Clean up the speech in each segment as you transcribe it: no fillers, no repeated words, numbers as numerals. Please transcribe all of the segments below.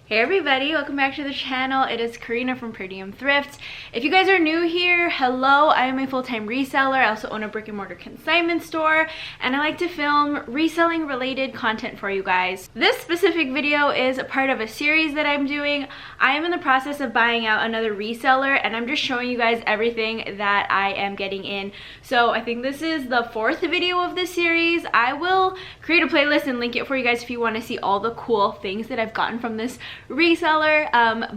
Hey everybody, welcome back to the channel. It is Karina from Per Diem Thrift. If you guys are new here, hello. I am a full-time reseller. I also own a brick and mortar consignment store, and I like to film reselling related content for you guys. This specific video is a part of a series that I'm doing. I am in the process of buying out another reseller, and I'm just showing you guys everything that I am getting in. So I think this is the fourth video of this series. I will create a playlist and link it for you guys if you want to see all the cool things that I've gotten from this reseller.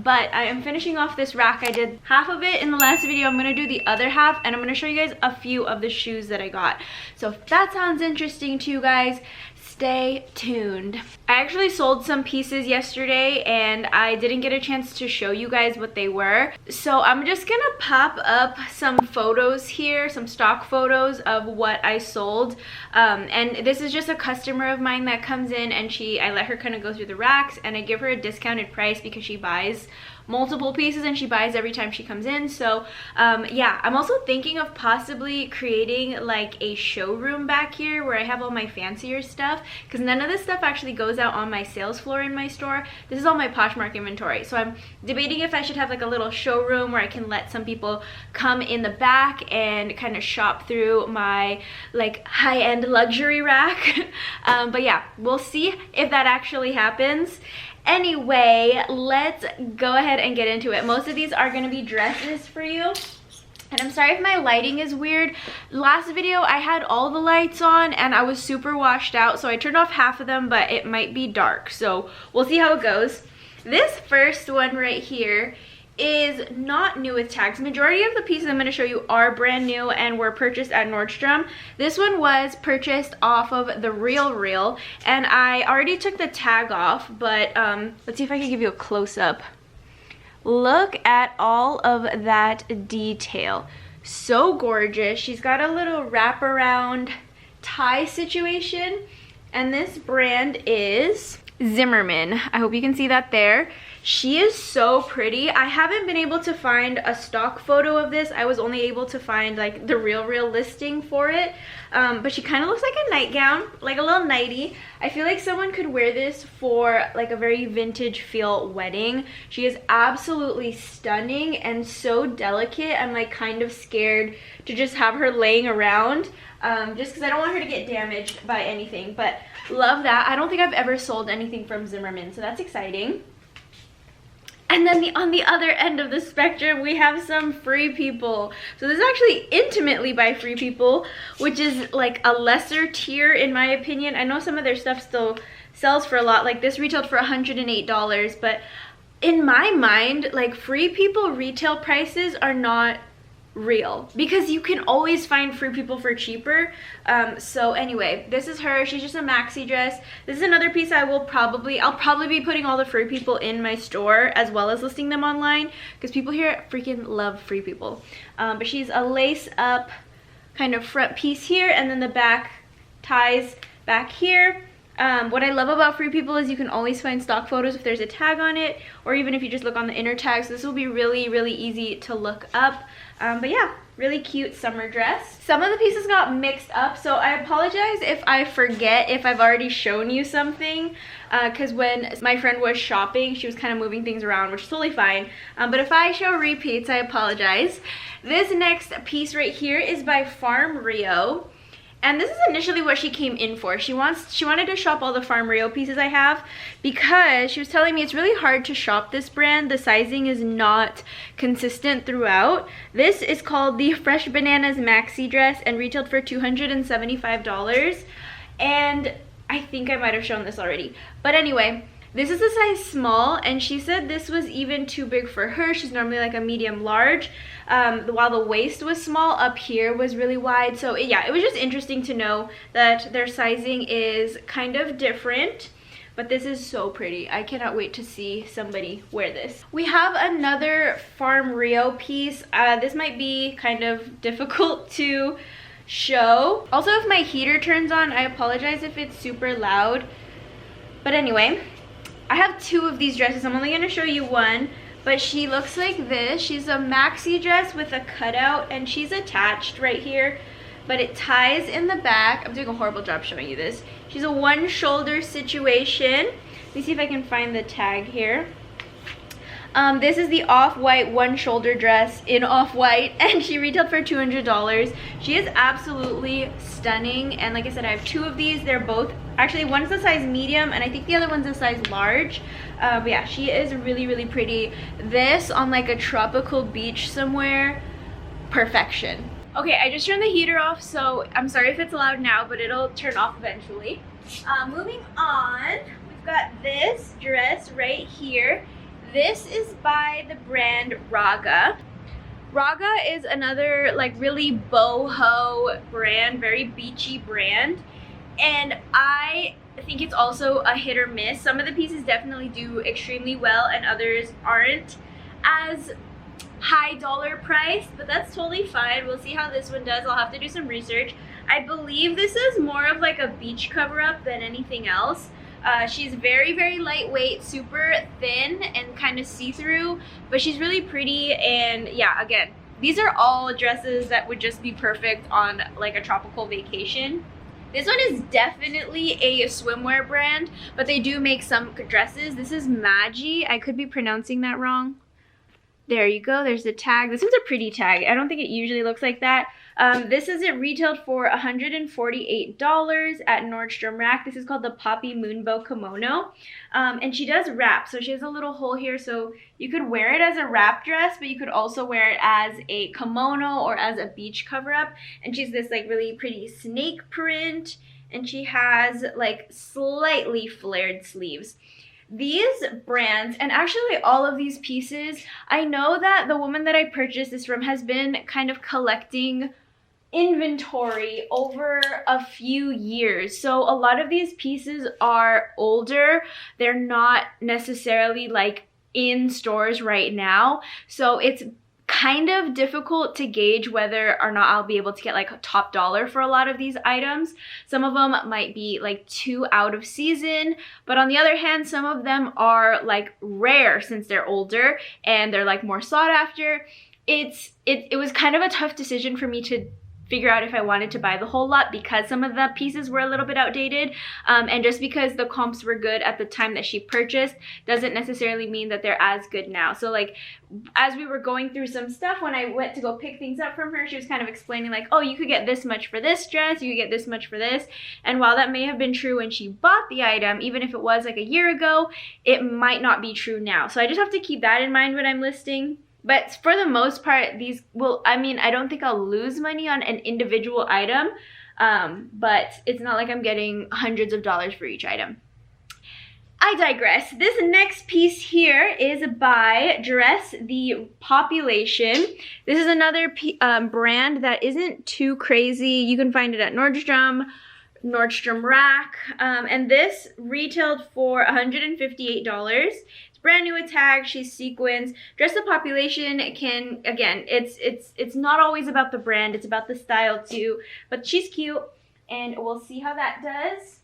But I am finishing off this rack. I did half of it in the last video. I'm gonna do the other half, and I'm gonna show you guys a few of the shoes that I got. So if that sounds interesting to you guys, stay tuned. I actually sold some pieces yesterday and I didn't get a chance to show you guys what they were. So I'm just gonna pop up some photos here, some stock photos of what I sold. And this is just a customer of mine that comes in, and I let her kind of go through the racks, and I give her a discounted price because she buys multiple pieces and she buys every time she comes in. So yeah, I'm also thinking of possibly creating like a showroom back here where I have all my fancier stuff, because none of this stuff actually goes out on my sales floor in my store. This is all my Poshmark inventory. So I'm debating if I should have like a little showroom where I can let some people come in the back and kind of shop through my like high-end luxury rack. But yeah, we'll see if that actually happens. Anyway, let's go ahead and get into it. Most of these are going to be dresses for you. And I'm sorry if my lighting is weird. Last video I had all the lights on and I was super washed out, so I turned off half of them, but it might be dark. So we'll see how it goes. This first one right here is not new with tags. Majority of the pieces I'm going to show you are brand new and were purchased at Nordstrom. This one was purchased off of the Real, and I already took the tag off, but let's see if I can give you a close-up. Look at all of that detail. So gorgeous. She's got a little wraparound tie situation, and this brand is Zimmerman. I hope you can see that there. She is so pretty. I haven't been able to find a stock photo of this. I was only able to find like the Real listing for it. But she kind of looks like a nightgown, like a little nightie. I feel like someone could wear this for like a very vintage feel wedding. She is absolutely stunning and so delicate. I'm like kind of scared to just have her laying around, just because I don't want her to get damaged by anything. But love that. I don't think I've ever sold anything from Zimmerman, so that's exciting. And then on the other end of the spectrum, we have some Free People. So this is actually Intimately by Free People, which is like a lesser tier in my opinion. I know some of their stuff still sells for a lot. Like this retailed for $108, but in my mind, like Free People retail prices are not real, because you can always find Free People for cheaper. So anyway, this is her. She's just a maxi dress. This is another piece I'll probably be putting all the Free People in my store as well as listing them online, because people here freaking love Free People. But she's a lace up kind of front piece here, and then the back ties back here. What I love about Free People is you can always find stock photos if there's a tag on it, or even if you just look on the inner tags. This will be really easy to look up. But yeah, really cute summer dress. Some of the pieces got mixed up, so I apologize if I forget if I've already shown you something, because when my friend was shopping, she was kind of moving things around, which is totally fine. But if I show repeats, I apologize. This next piece right here is by Farm Rio. And this is initially what she came in for. She wanted to shop all the Farm Rio pieces I have, because she was telling me it's really hard to shop this brand. The sizing is not consistent throughout. This is called the Fresh Bananas Maxi Dress and retailed for $275. And I think I might have shown this already. But anyway, this is a size small, and she said this was even too big for her. She's normally like a medium large, while the waist was small. Up here was really wide. So yeah, it was just interesting to know that their sizing is kind of different. But this is so pretty. I cannot wait to see somebody wear this. We have another Farm Rio piece. This might be kind of difficult to show. Also, if my heater turns on, I apologize if it's super loud. But anyway, I have two of these dresses. I'm only going to show you one, but she looks like this. She's a maxi dress with a cutout, and she's attached right here, but it ties in the back. I'm doing a horrible job showing you this. She's a one shoulder situation. Let me see if I can find the tag here. This is the off-white one shoulder dress in off-white, and she retailed for $200. She is absolutely stunning, and like I said, I have two of these. They're both, actually one's a size medium and I think the other one's a size large. But yeah, she is really, really pretty. This on like a tropical beach somewhere, perfection. Okay, I just turned the heater off, so I'm sorry if it's loud now, but it'll turn off eventually. Moving on, we've got this dress right here. This is by the brand Raga. Raga is another like really boho brand, very beachy brand. And I think it's also a hit or miss. Some of the pieces definitely do extremely well and others aren't as high dollar price, but that's totally fine. We'll see how this one does. I'll have to do some research. I believe this is more of like a beach cover-up than anything else. She's very, very lightweight, super thin and kind of see-through, but she's really pretty. And yeah, again, these are all dresses that would just be perfect on like a tropical vacation. This one is definitely a swimwear brand, but they do make some dresses. This is Magi. I could be pronouncing that wrong. There you go, there's the tag. This one's a pretty tag. I don't think it usually looks like that. This is it retailed for $148 at Nordstrom Rack. This is called the Poppy Moonbow Kimono. And she does wrap, so she has a little hole here, so you could wear it as a wrap dress, but you could also wear it as a kimono or as a beach cover-up. And she's this like really pretty snake print, and she has like slightly flared sleeves. These brands, and actually all of these pieces, I know that the woman that I purchased this from has been kind of collecting inventory over a few years. So a lot of these pieces are older. They're not necessarily like in stores right now. So it's kind of difficult to gauge whether or not I'll be able to get like a top dollar for a lot of these items. Some of them might be like too out of season, but on the other hand, some of them are like rare since they're older and they're like more sought after. It was kind of a tough decision for me to figure out if I wanted to buy the whole lot because some of the pieces were a little bit outdated, and just because the comps were good at the time that she purchased doesn't necessarily mean that they're as good now. So like as we were going through some stuff, when I went to go pick things up from her, she was kind of explaining like, oh, you could get this much for this dress, you could get this much for this. And while that may have been true when she bought the item, even if it was like a year ago, it might not be true now. So I just have to keep that in mind when I'm listing. But for the most part, these will, I mean, I don't think I'll lose money on an individual item, but it's not like I'm getting hundreds of dollars for each item. I digress. This next piece here is by Dress the Population. This is another brand that isn't too crazy. You can find it at Nordstrom Rack, and this retailed for $158. Brand new with tag, she's sequins. Dress the Population can, again, it's not always about the brand, it's about the style too, but she's cute and we'll see how that does.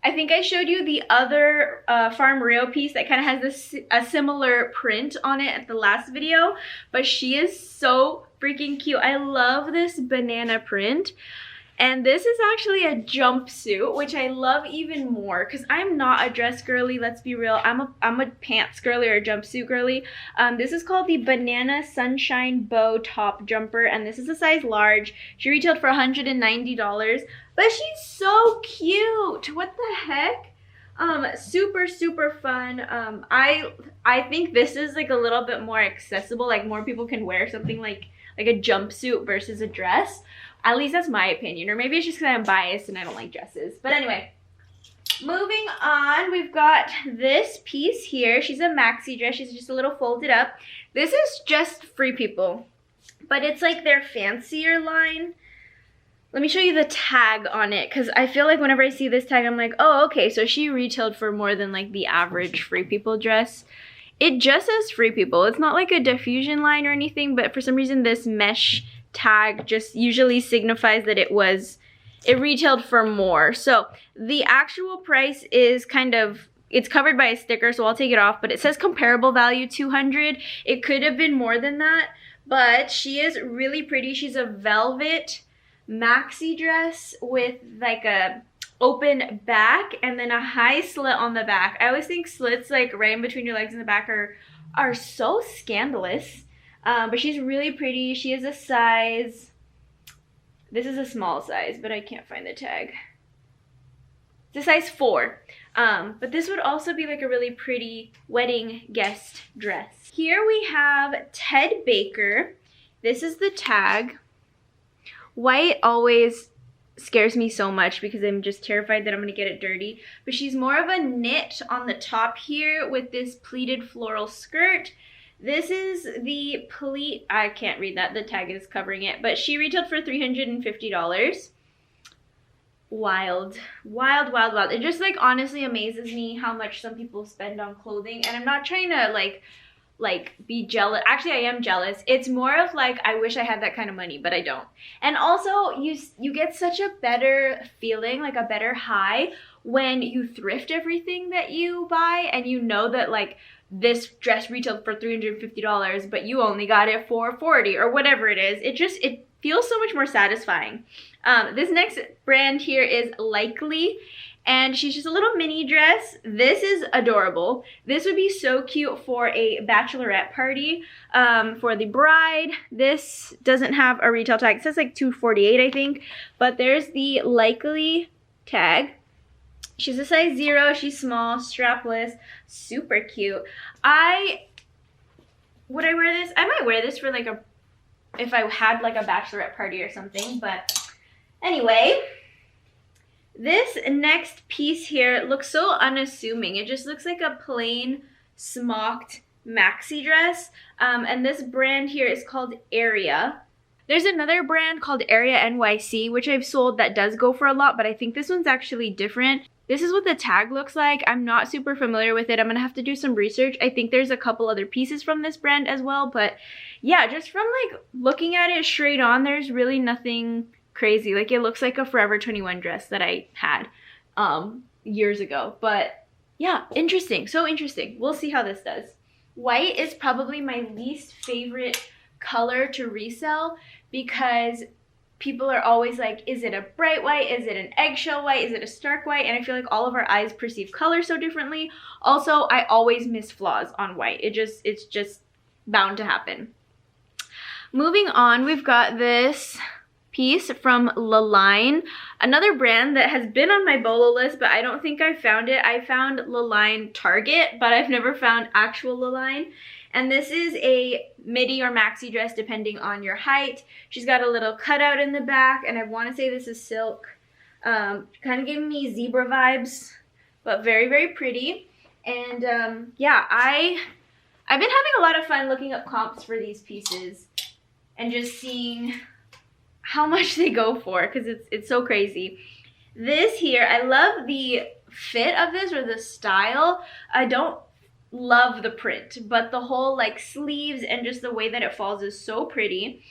I think I showed you the other Farm Rio piece that kind of has a similar print on it at the last video, but she is so freaking cute. I love this banana print. And this is actually a jumpsuit, which I love even more because I'm not a dress girly, let's be real. I'm a pants girly or a jumpsuit girly. This is called the Banana Sunshine Bow Top Jumper, and this is a size large. She retailed for $190, but she's so cute. What the heck? Super, super fun. I think this is like a little bit more accessible, like more people can wear something like a jumpsuit versus a dress. At least that's my opinion, or maybe it's just because I'm biased and I don't like dresses. But anyway, moving on, we've got this piece here. She's a maxi dress. She's just a little folded up. This is just Free People, but it's like their fancier line. Let me show you the tag on it, because I feel like whenever I see this tag, I'm like, oh, okay, so she retailed for more than like the average Free People dress. It just says Free People. It's not like a diffusion line or anything, but for some reason this mesh tag just usually signifies that it retailed for more. So the actual price is it's covered by a sticker, so I'll take it off, but it says comparable value $200. It could have been more than that, but she is really pretty. She's a velvet maxi dress with like a open back and then a high slit on the back. I always think slits like right in between your legs and the back are so scandalous. But she's really pretty. She is a size, this is a small size, but I can't find the tag. It's a size 4. But this would also be like a really pretty wedding guest dress. Here we have Ted Baker. This is the tag. White always scares me so much because I'm just terrified that I'm gonna get it dirty. But she's more of a knit on the top here with this pleated floral skirt. This is the pleat, I can't read that, the tag is covering it, but she retailed for $350. Wild, wild, wild, wild. It just like honestly amazes me how much some people spend on clothing, and I'm not trying to like be jealous. Actually, I am jealous. It's more of like I wish I had that kind of money, but I don't. And also you get such a better feeling, like a better high when you thrift everything that you buy and you know that like this dress retailed for $350, but you only got it for $40 or whatever it is. It feels so much more satisfying. This next brand here is Likely, and she's just a little mini dress. This is adorable. This would be so cute for a bachelorette party, for the bride. This doesn't have a retail tag. It says like $248, I think, but there's the Likely tag. She's a size 0, she's small, strapless, super cute. Would I wear this? I might wear this for like if I had like a bachelorette party or something, but anyway. This next piece here looks so unassuming. It just looks like a plain smocked maxi dress. And this brand here is called Area. There's another brand called Area NYC, which I've sold that does go for a lot, but I think this one's actually different. This is what the tag looks like. I'm not super familiar with it. I'm gonna have to do some research. I think there's a couple other pieces from this brand as well, but yeah, just from like looking at it straight on, there's really nothing crazy. Like it looks like a Forever 21 dress that I had years ago, but yeah, interesting, so interesting. We'll see how this does. White is probably my least favorite color to resell because people are always like, is it a bright white? Is it an eggshell white? Is it a stark white? And I feel like all of our eyes perceive color so differently. Also, I always miss flaws on white. It's just bound to happen. Moving on, we've got this piece from Laline, another brand that has been on my BOLO list, but I don't think I found it. I found Laline Target, but I've never found actual Laline. And this is a midi or maxi dress depending on your height. She's got a little cutout in the back, and I want to say this is silk. Kind of giving me zebra vibes, but very, very pretty. And yeah, I've been having a lot of fun looking up comps for these pieces and just seeing how much they go for, because it's so crazy. This here, I love the fit of this, or the style. I don't love the print, but the whole like sleeves and just the way that it falls is so pretty.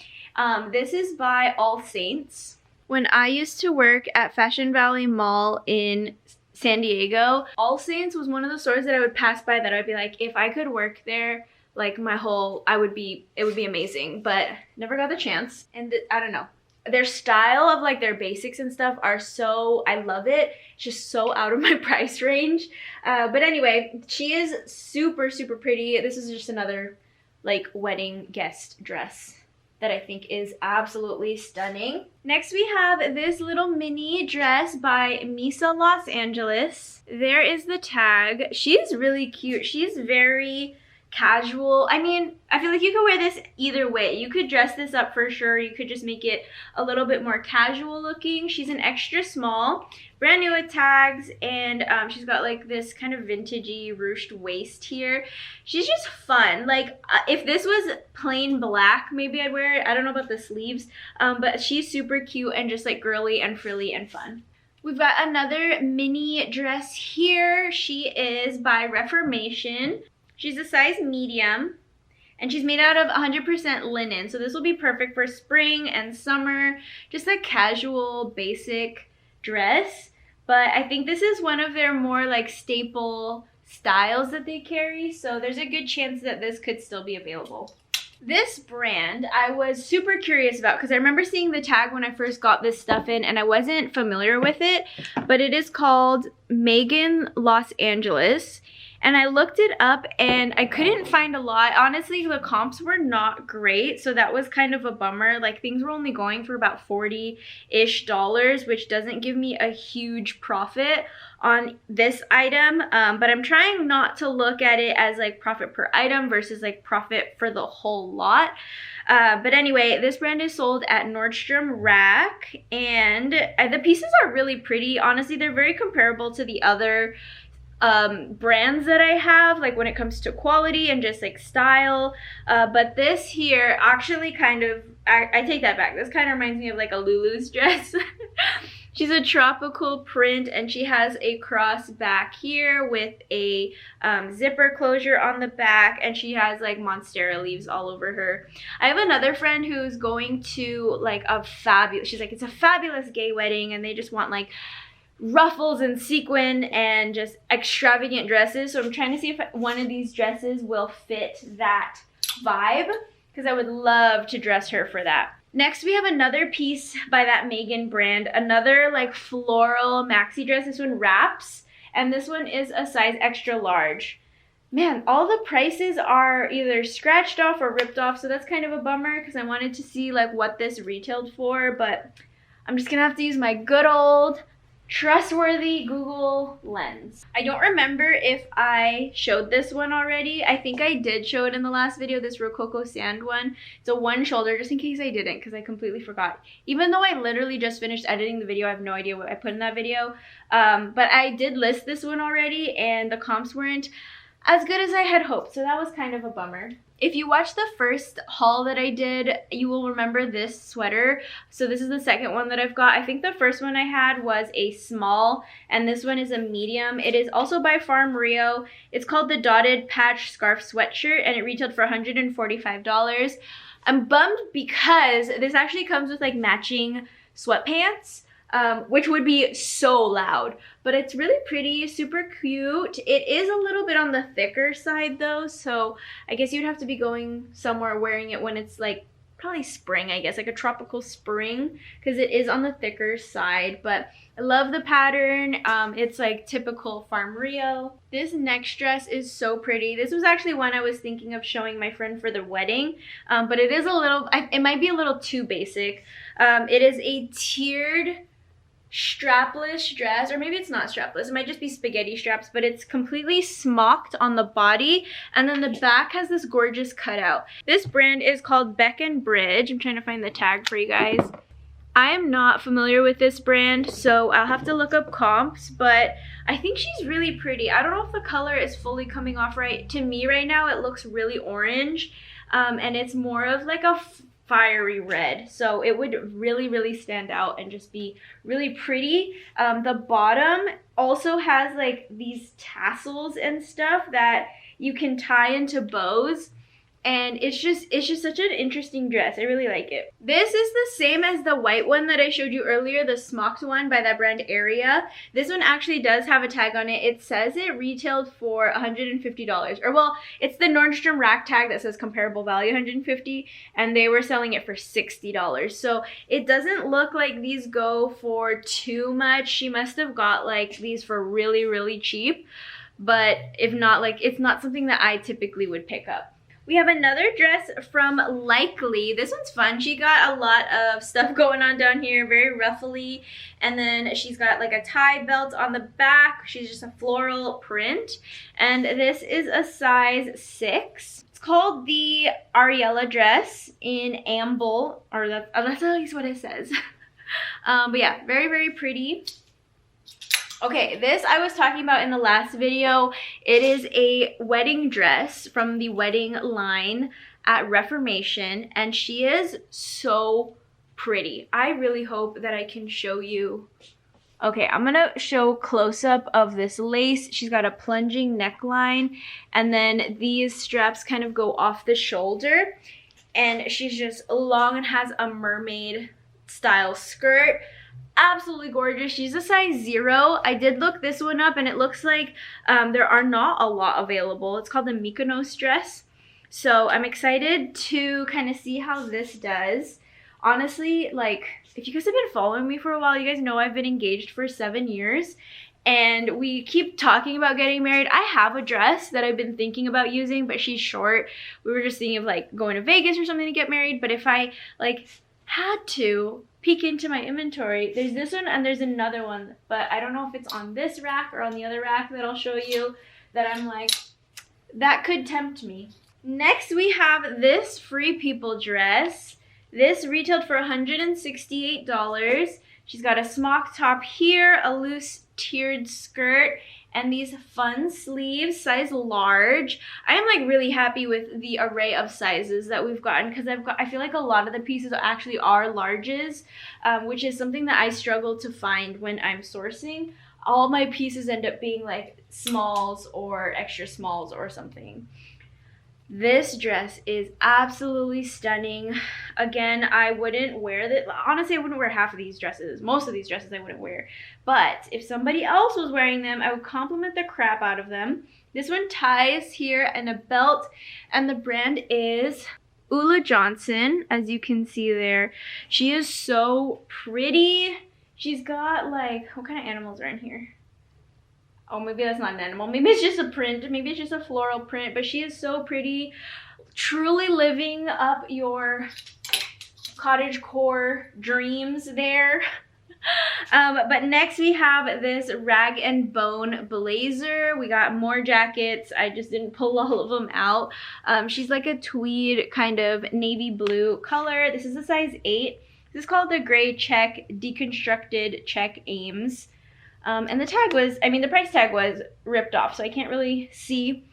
This is by All Saints. When I used to work at Fashion Valley Mall in San Diego, All Saints was one of the stores that I would pass by that I'd be like, if I could work there, like it would be amazing, but never got the chance. And I don't know. Their style of like their basics and stuff are so, I love it. It's just so out of my price range. But anyway, she is super, super pretty. This is just another like wedding guest dress that I think is absolutely stunning. Next we have this little mini dress by Misa Los Angeles. There is the tag. She's really cute. She's very casual. I mean, I feel like you could wear this either way. You could dress this up for sure. You could just make it a little bit more casual looking. She's an extra small, brand new with tags, and she's got like this kind of vintagey ruched waist here. She's just fun. Like if this was plain black, maybe I'd wear it. I don't know about the sleeves, but she's super cute and just like girly and frilly and fun. We've got another mini dress here. She is by Reformation. She's a size medium, and she's made out of 100% linen. So this will be perfect for spring and summer, just a casual, basic dress. But I think this is one of their more like staple styles that they carry. So there's a good chance that this could still be available. This brand I was super curious about because I remember seeing the tag when I first got this stuff in and I wasn't familiar with it, but it is called Megan Los Angeles. And I looked it up and I couldn't find a lot. Honestly, the comps were not great, so that was kind of a bummer. Like, things were only going for about $40-ish, which doesn't give me a huge profit on this item. But I'm trying not to look at it as like profit per item versus like profit for the whole lot. But anyway, this brand is sold at Nordstrom Rack, and the pieces are really pretty. Honestly, they're very comparable to the other brands that I have, like when it comes to quality and just like style. But this here actually kind of, I take that back. This kind of reminds me of like a Lulu's dress. She's a tropical print and she has a cross back here with a zipper closure on the back, and she has like monstera leaves all over her. I have another friend who's going to like she's like, it's a fabulous gay wedding and they just want like ruffles and sequin and just extravagant dresses. So I'm trying to see if one of these dresses will fit that vibe, because I would love to dress her for that. Next, we have another piece by that Megan brand, another like floral maxi dress. This one wraps, and this one is a size extra large. Man, all the prices are either scratched off or ripped off, so that's kind of a bummer because I wanted to see like what this retailed for, but I'm just gonna have to use my good old trustworthy Google lens. I don't remember if I showed this one already. I think I did show it in the last video, this Rococo Sand one. It's a one shoulder, just in case I didn't, because I completely forgot. Even though I literally just finished editing the video, I have no idea what I put in that video. But I did list this one already, and the comps weren't as good as I had hoped, so that was kind of a bummer. If you watched the first haul that I did, you will remember this sweater. So this is the second one that I've got. I think the first one I had was a small, and this one is a medium. It is also by Farm Rio. It's called the Dotted Patch Scarf Sweatshirt, and it retailed for $145. I'm bummed because this actually comes with like matching sweatpants, which would be so loud, but it's really pretty, super cute. It is a little bit on the thicker side though, so I guess you'd have to be going somewhere wearing it when it's like probably spring, I guess, like a tropical spring, because it is on the thicker side. But I love the pattern. It's like typical Farm Rio. This next dress is so pretty. This was actually one I was thinking of showing my friend for the wedding, but it is a little, it might be a little too basic. It is a tiered strapless dress, or maybe it's not strapless, it might just be spaghetti straps, but it's completely smocked on the body, and then the back has this gorgeous cutout. This brand is called Beck and Bridge. I'm trying to find the tag for you guys. I am not familiar with this brand, so I'll have to look up comps, but I think she's really pretty. I don't know if the color is fully coming off right. To me right now, it looks really orange, and it's more of like a fiery red, so it would really stand out and just be really pretty. The bottom also has like these tassels and stuff that you can tie into bows, and it's just such an interesting dress. I really like it. This is the same as the white one that I showed you earlier, the smocked one by that brand Area. This one actually does have a tag on it. It says it retailed for $150, or well, it's the Nordstrom Rack tag that says comparable value $150, and they were selling it for $60. So it doesn't look like these go for too much. She must have got like these for really cheap, but if not, like, it's not something that I typically would pick up. We have another dress from Likely. This one's fun. She got a lot of stuff going on down here, very ruffly. And then she's got like a tie belt on the back. She's just a floral print. And this is a size 6. It's called the Ariella dress in Amble, or that's at least what it says. But yeah, very pretty. Okay, this I was talking about in the last video. It is a wedding dress from the wedding line at Reformation, and she is so pretty. I really hope that I can show you. Okay, I'm gonna show close-up of this lace. She's got a plunging neckline, and then these straps kind of go off the shoulder, and she's just long and has a mermaid style skirt. Absolutely gorgeous. She's a size 0. I did look this one up, and it looks like there are not a lot available. It's called the Mykonos dress. So I'm excited to kind of see how this does. Honestly, like, if you guys have been following me for a while, you guys know I've been engaged for 7 years. And we keep talking about getting married. I have a dress that I've been thinking about using, but she's short. We were just thinking of like going to Vegas or something to get married. But if I like had to peek into my inventory, there's this one and there's another one. But I don't know if it's on this rack or on the other rack that I'll show you, that I'm like, that could tempt me. Next we have this Free People dress. This retailed for $168. She's got a smock top here, a loose tiered skirt, and these fun sleeves, size large. I am like really happy with the array of sizes that we've gotten, because I feel like a lot of the pieces actually are larges, which is something that I struggle to find when I'm sourcing. All my pieces end up being like smalls or extra smalls or something. This dress is absolutely stunning. Again, I wouldn't wear that. Honestly, I wouldn't wear half of these dresses. Most of these dresses I wouldn't wear. But if somebody else was wearing them, I would compliment the crap out of them. This one ties here and a belt, and the brand is Ulla Johnson, as you can see there. She is so pretty. She's got like, what kind of animals are in here? Oh, maybe that's not an animal. Maybe it's just a print. Maybe it's just a floral print. But she is so pretty. Truly living up your cottagecore dreams there. But next we have this rag and bone blazer. We got more jackets. I just didn't pull all of them out. She's like a tweed kind of navy blue color. This is a size 8. This is called the Gray Check Deconstructed Check Ames. And the tag was, I mean, the price tag was ripped off, so I can't really see.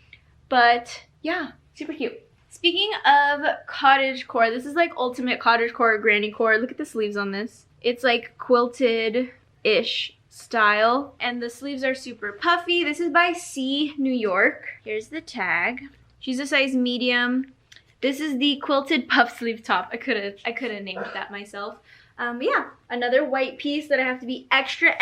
But yeah, super cute. Speaking of cottagecore, this is like ultimate cottagecore, grannycore. Look at the sleeves on this. It's like quilted-ish style, and the sleeves are super puffy. This is by C New York. Here's the tag. She's a size medium. This is the quilted puff sleeve top. I could have named that myself. But yeah, another white piece that I have to be extra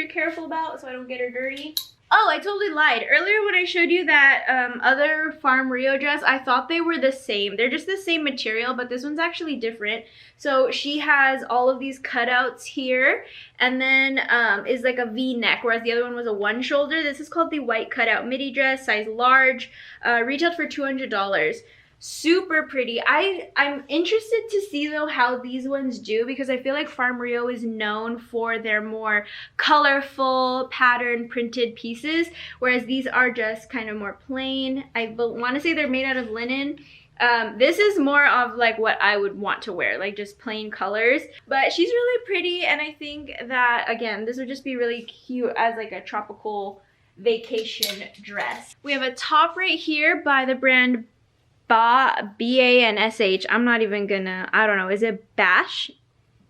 careful about so I don't get her dirty. Oh, I totally lied. Earlier when I showed you that other Farm Rio dress, I thought they were the same. They're just the same material, but this one's actually different. So she has all of these cutouts here, and then is like a V-neck, whereas the other one was a one shoulder. This is called the white cutout midi dress, size large, retailed for $200. Super pretty. I'm interested to see though how these ones do, because I feel like Farm Rio is known for their more colorful pattern printed pieces, whereas these are just kind of more plain. I want to say they're made out of linen. This is more of like what I would want to wear, like just plain colors, but she's really pretty, and I think that again this would just be really cute as like a tropical vacation dress. We have a top right here by the brand B-A-N-S-H. I'm not even gonna, I don't know, is it Bash?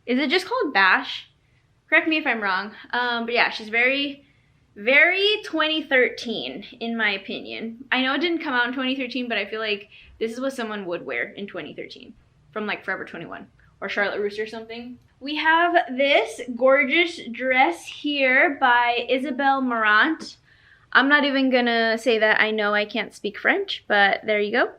Is it just called Bash? Correct me if I'm wrong. But yeah, she's very 2013 in my opinion. I know it didn't come out in 2013, but I feel like this is what someone would wear in 2013 from like Forever 21 or Charlotte Russe or something. We have this gorgeous dress here by Isabelle Marant. I'm not even gonna say that I know I can't speak French, but there you go.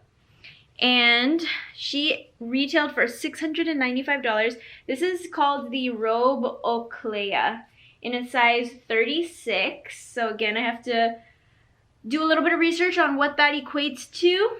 And she retailed for $695. This is called the Robe Au Cléa in a size 36. So again, I have to do a little bit of research on what that equates to.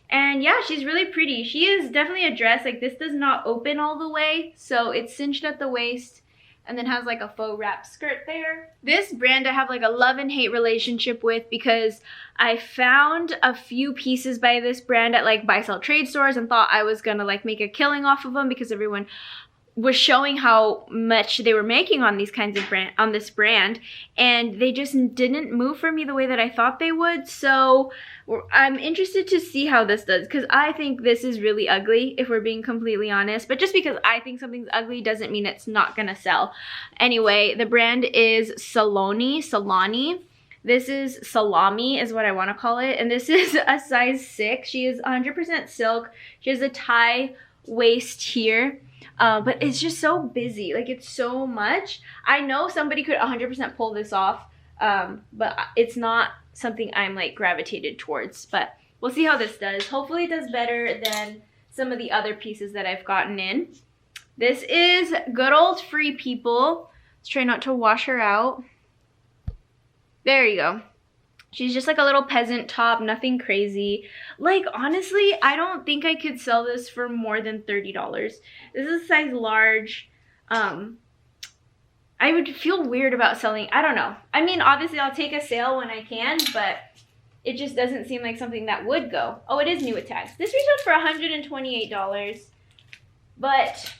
And yeah, she's really pretty. She is definitely a dress. Like, this does not open all the way, so it's cinched at the waist and then has like a faux wrap skirt there. This brand I have like a love and hate relationship with, because I found a few pieces by this brand at like buy sell trade stores and thought I was gonna like make a killing off of them because everyone was showing how much they were making on these kinds of this brand, and they just didn't move for me the way that I thought they would. So I'm interested to see how this does, because I think this is really ugly, if we're being completely honest. But just because I think something's ugly doesn't mean it's not gonna sell. Anyway, the brand is Salani. This is Salami is what I want to call it, and this is a size 6. She is 100% silk. She has a tie waist here. But it's just so busy, like it's so much. I know somebody could 100% pull this off, but it's not something I'm like gravitated towards. But we'll see how this does. Hopefully it does better than some of the other pieces that I've gotten in. This is good old Free People. Let's try not to wash her out. There you go. She's just like a little peasant top, nothing crazy. Like, honestly, I don't think I could sell this for more than $30. This is a size large. I would feel weird about selling, I don't know. I mean, obviously I'll take a sale when I can, but it just doesn't seem like something that would go. Oh, it is new with tags. This retailed for $128, but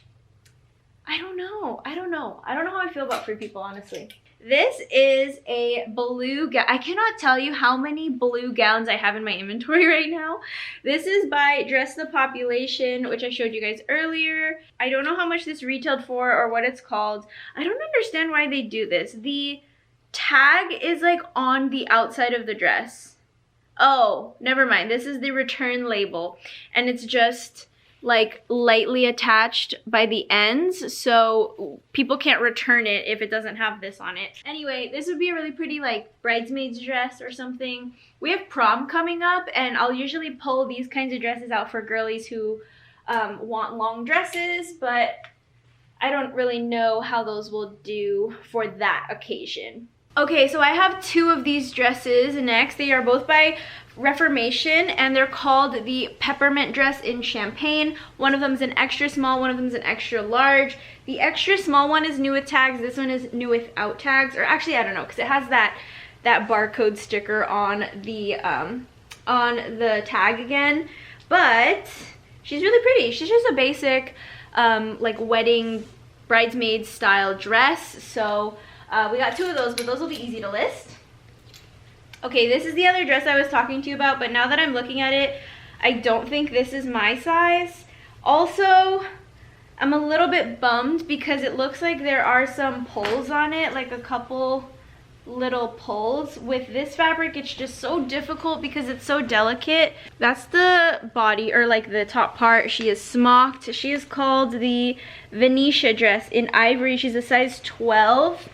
I don't know. I don't know how I feel about Free People, honestly. This is a blue gown. I cannot tell you how many blue gowns I have in my inventory right now. This is by Dress the Population, which I showed you guys earlier. I don't know how much this retailed for or what it's called. I don't understand why they do this. The tag is like on the outside of the dress. Oh, never mind. This is the return label, and it's just like lightly attached by the ends, so people can't return it if it doesn't have this on it. Anyway, this would be a really pretty like bridesmaid's dress or something. We have prom coming up, and I'll usually pull these kinds of dresses out for girlies who want long dresses, but I don't really know how those will do for that occasion. Okay, so I have two of these dresses next. They are both by Reformation, and they're called the Peppermint Dress in Champagne. One of them is an extra small, one of them is an extra large. The extra small one is new with tags. This one is new without tags, or actually I don't know, because it has that barcode sticker on the tag again. But she's really pretty. She's just a basic like wedding bridesmaid style dress. So we got two of those, but those will be easy to list. Okay, this is the other dress I was talking to you about, but now that I'm looking at it, I don't think this is my size. Also, I'm a little bit bummed because it looks like there are some pulls on it, like a couple little pulls. With this fabric, it's just so difficult because it's so delicate. That's the body, or like the top part. She is smocked. She is called the Venetia dress in ivory. She's a size 12.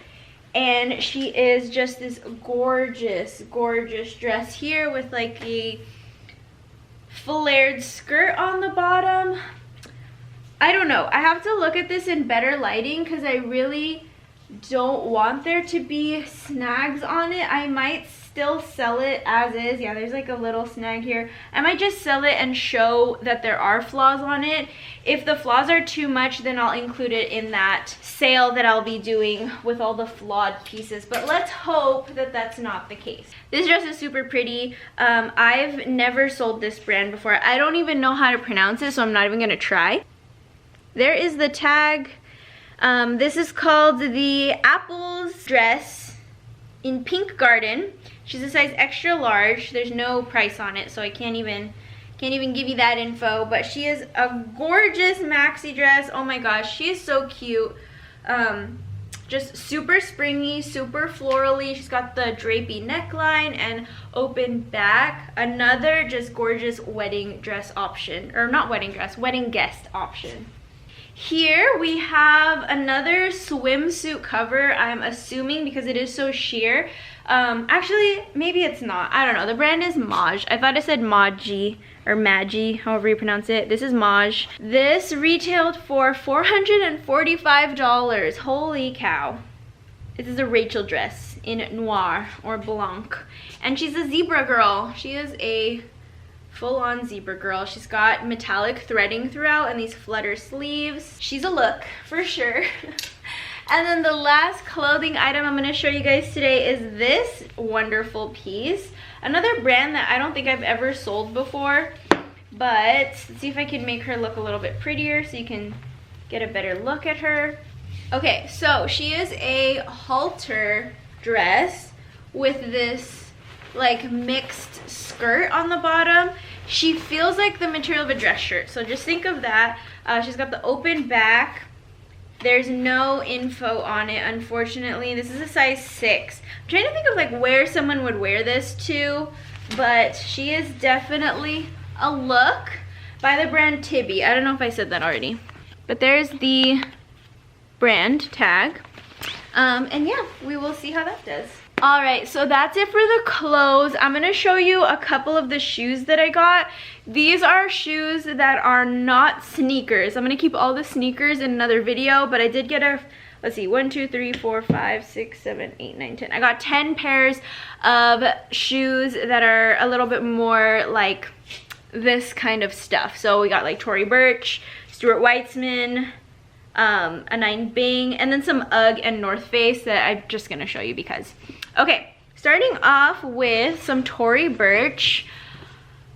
And she is just this gorgeous, gorgeous dress here with like a flared skirt on the bottom. I don't know. I have to look at this in better lighting because I really don't want there to be snags on it. I might still sell it as is. Yeah, there's like a little snag here. I might just sell it and show that there are flaws on it. If the flaws are too much, then I'll include it in that sale that I'll be doing with all the flawed pieces. But let's hope that that's not the case. This dress is super pretty. I've never sold this brand before. I don't even know how to pronounce it, so I'm not even gonna try. There is the tag. This is called the Apples dress in Pink Garden. She's a size extra large. There's no price on it, so I can't even give you that info. But she is a gorgeous maxi dress. Oh my gosh, she is so cute. Just super springy, super florally. She's got the drapey neckline and open back. Another just gorgeous wedding dress option, or not wedding dress, wedding guest option. Here we have another swimsuit cover, I'm assuming, because it is so sheer. Actually, maybe it's not. I don't know. The brand is Maj. I thought it said Maji or Magi, however you pronounce it. This is Maj. This retailed for $445. Holy cow. This is a Rachel dress in noir or blanc. And she's a zebra girl. She is a full-on zebra girl. She's got metallic threading throughout and these flutter sleeves. She's a look for sure. And then the last clothing item I'm going to show you guys today is this wonderful piece. Another brand that I don't think I've ever sold before, but let's see if I can make her look a little bit prettier so you can get a better look at her. Okay, so she is a halter dress with this like mixed skirt on the bottom. She feels like the material of a dress shirt, so just think of that. She's got the open back. There's no info on it, unfortunately. This is a size 6. I'm trying to think of like where someone would wear this to, but she is definitely a look by the brand Tibby. I don't know if I said that already, but there's the brand tag. And yeah, we will see how that does. All right, so that's it for the clothes. I'm gonna show you a couple of the shoes that I got. These are shoes that are not sneakers. I'm gonna keep all the sneakers in another video, but I did get a, let's see, 1, 2, 3, 4, 5, 6, 7, 8, 9, 10. I got 10 pairs of shoes that are a little bit more like this kind of stuff. So we got like Tory Burch, Stuart Weitzman, a 9 Bing, and then some UGG and North Face that I'm just gonna show you because. Okay, starting off with some Tory Burch.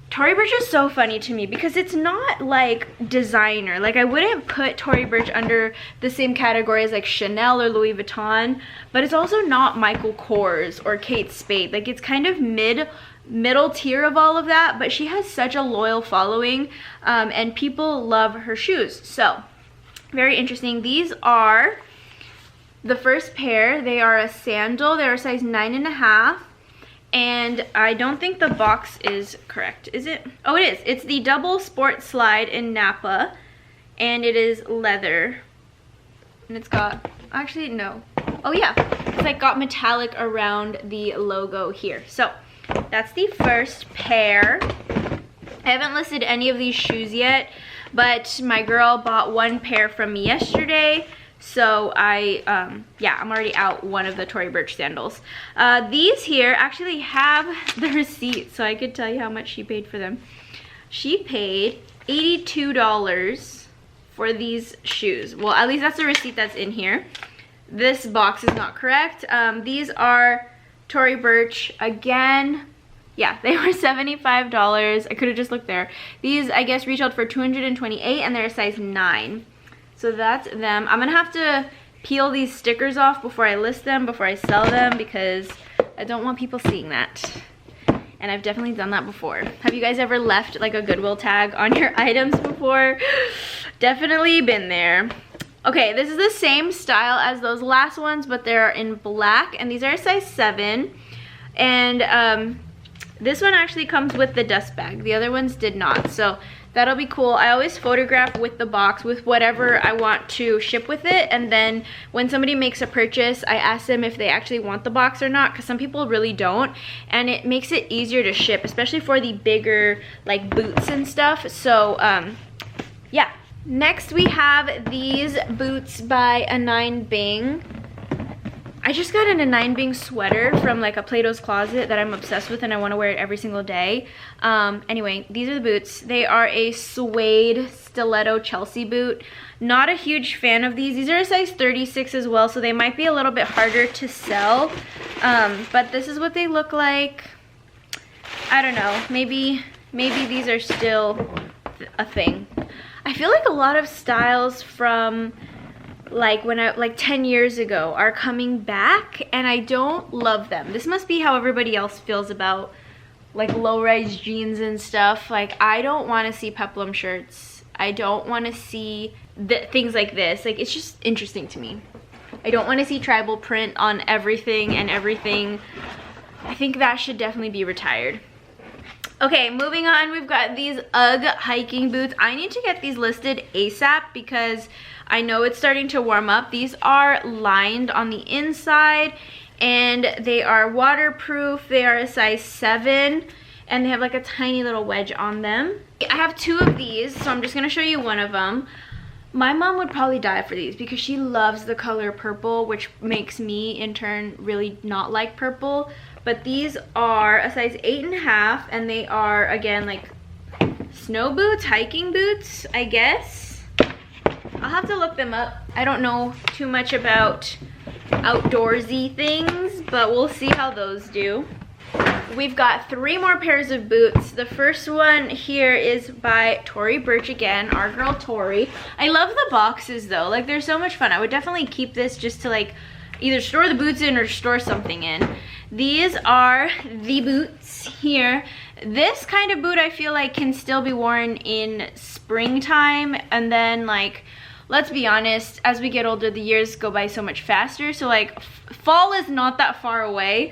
Tory Burch is so funny to me because it's not like designer. Like I wouldn't put Tory Burch under the same category as like Chanel or Louis Vuitton, but it's also not Michael Kors or Kate Spade. Like it's kind of middle tier of all of that, but she has such a loyal following, and people love her shoes. So very interesting. These are the first pair. They are a sandal. They're a size 9.5. And I don't think the box is correct, is it? Oh, it is. It's the double sport slide in Napa, and it is leather. And it's got, actually, no. Oh yeah, it's like got metallic around the logo here. So that's the first pair. I haven't listed any of these shoes yet, but my girl bought one pair from me yesterday. So I'm already out one of the Tory Burch sandals. These here actually have the receipt, so I could tell you how much she paid for them. She paid $82 for these shoes. Well, at least that's the receipt that's in here. This box is not correct. These are Tory Burch again. Yeah, they were $75. I could have just looked there. These, I guess, retailed for $228, and they're a size 9. So that's them. I'm gonna have to peel these stickers off before I list them, before I sell them, because I don't want people seeing that. And I've definitely done that before. Have you guys ever left like a Goodwill tag on your items before? Definitely been there. Okay, this is the same style as those last ones, but they're in black, and these are a size 7. And this one actually comes with the dust bag. The other ones did not, so that'll be cool. I always photograph with the box with whatever I want to ship with it, and then when somebody makes a purchase, I ask them if they actually want the box or not, because some people really don't, and it makes it easier to ship, especially for the bigger like boots and stuff. So yeah. Next we have these boots by a 9 Bing. I just got in a 9 Bing sweater from like a Plato's Closet that I'm obsessed with, and I want to wear it every single day. Anyway, these are the boots. They are a suede stiletto Chelsea boot. Not a huge fan of these. These are a size 36 as well, so they might be a little bit harder to sell. But this is what they look like. I don't know. Maybe these are still a thing. I feel like a lot of styles from like 10 years ago are coming back, and I don't love them. This must be how everybody else feels about like low-rise jeans and stuff. Like I don't want to see peplum shirts. I don't want to see things like this. Like it's just interesting to me. I don't want to see tribal print on everything and everything. I think that should definitely be retired. Okay, moving on, we've got these UGG hiking boots. I need to get these listed ASAP because I know it's starting to warm up. These are lined on the inside, and they are waterproof. They are a size 7, and they have like a tiny little wedge on them. I have 2 of these, so I'm just gonna show you one of them. My mom would probably die for these because she loves the color purple, which makes me in turn really not like purple. But these are a size 8.5, and they are, again, like snow boots, hiking boots, I guess. I'll have to look them up. I don't know too much about outdoorsy things, but we'll see how those do. We've got 3 more pairs of boots. The first one here is by Tory Burch again, our girl Tory. I love the boxes though, like they're so much fun. I would definitely keep this just to like either store the boots in or store something in. These are the boots here. This kind of boot I feel like can still be worn in springtime, and then like, let's be honest, as we get older, the years go by so much faster. So like fall is not that far away.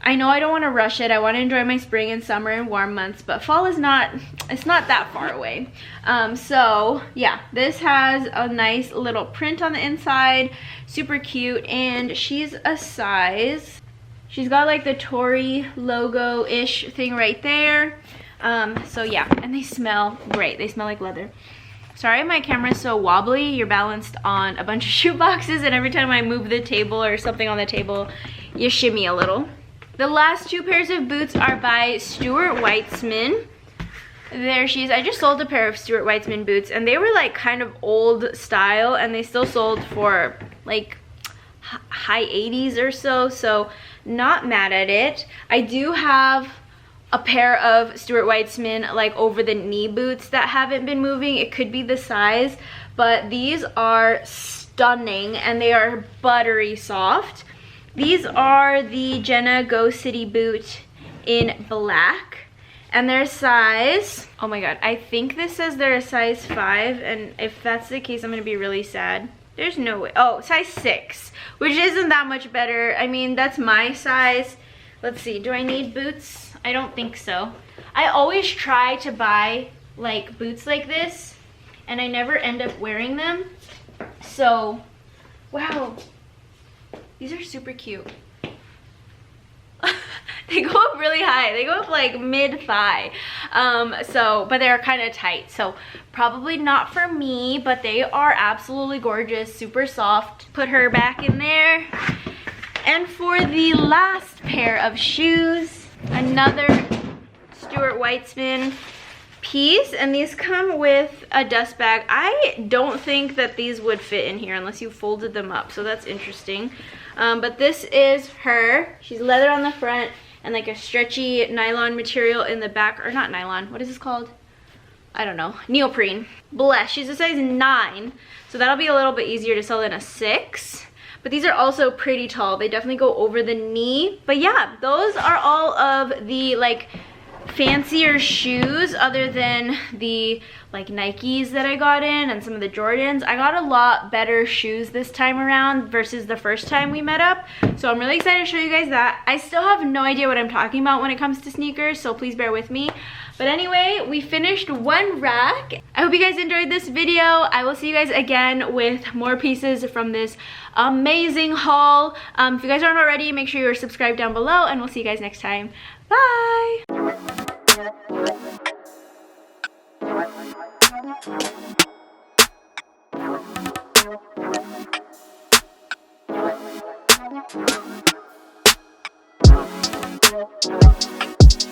I know I don't want to rush it. I want to enjoy my spring and summer and warm months, but fall is not, it's not that far away. So yeah, this has a nice little print on the inside, super cute, and she's a size She's got like the Tory logo-ish thing right there. So yeah, and they smell great. They smell like leather. Sorry my camera's so wobbly. You're balanced on a bunch of shoe boxes, and every time I move the table or something on the table, you shimmy a little. The last 2 pairs of boots are by Stuart Weitzman. There she is. I just sold a pair of Stuart Weitzman boots, and they were like kind of old style, and they still sold for like high 80s or so, so not mad at it. I do have a pair of Stuart Weitzman like over the knee boots that haven't been moving. It could be the size, but these are stunning and they are buttery soft. These are the Jenna Go City boot in black, and their size, oh my god, I think this says they're a size 5, and if that's the case, I'm gonna be really sad. There's no way. Oh, size 6, which isn't that much better. I mean, that's my size. Let's see, do I need boots? I don't think so. I always try to buy like boots like this, and I never end up wearing them. So, wow, these are super cute. They go up really high. They go up like mid-thigh. But they're kind of tight. So probably not for me, but they are absolutely gorgeous, super soft. Put her back in there. And for the last pair of shoes, another Stuart Weitzman piece, and these come with a dust bag. I don't think that these would fit in here unless you folded them up, so that's interesting. But this is her. She's leather on the front and like a stretchy nylon material in the back, or not nylon, what is this called? I don't know, neoprene. Bless, she's a size 9, so that'll be a little bit easier to sell than a 6. But these are also pretty tall. They definitely go over the knee. But yeah, those are all of the like fancier shoes, other than the like Nikes that I got in and some of the Jordans. I got a lot better shoes this time around versus the first time we met up, so I'm really excited to show you guys that. I still have no idea what I'm talking about when it comes to sneakers, so please bear with me. But anyway, we finished one rack. I hope you guys enjoyed this video. I will see you guys again with more pieces from this amazing haul. If you guys aren't already, make sure you're subscribed down below, and we'll see you guys next time. Bye! Thank you.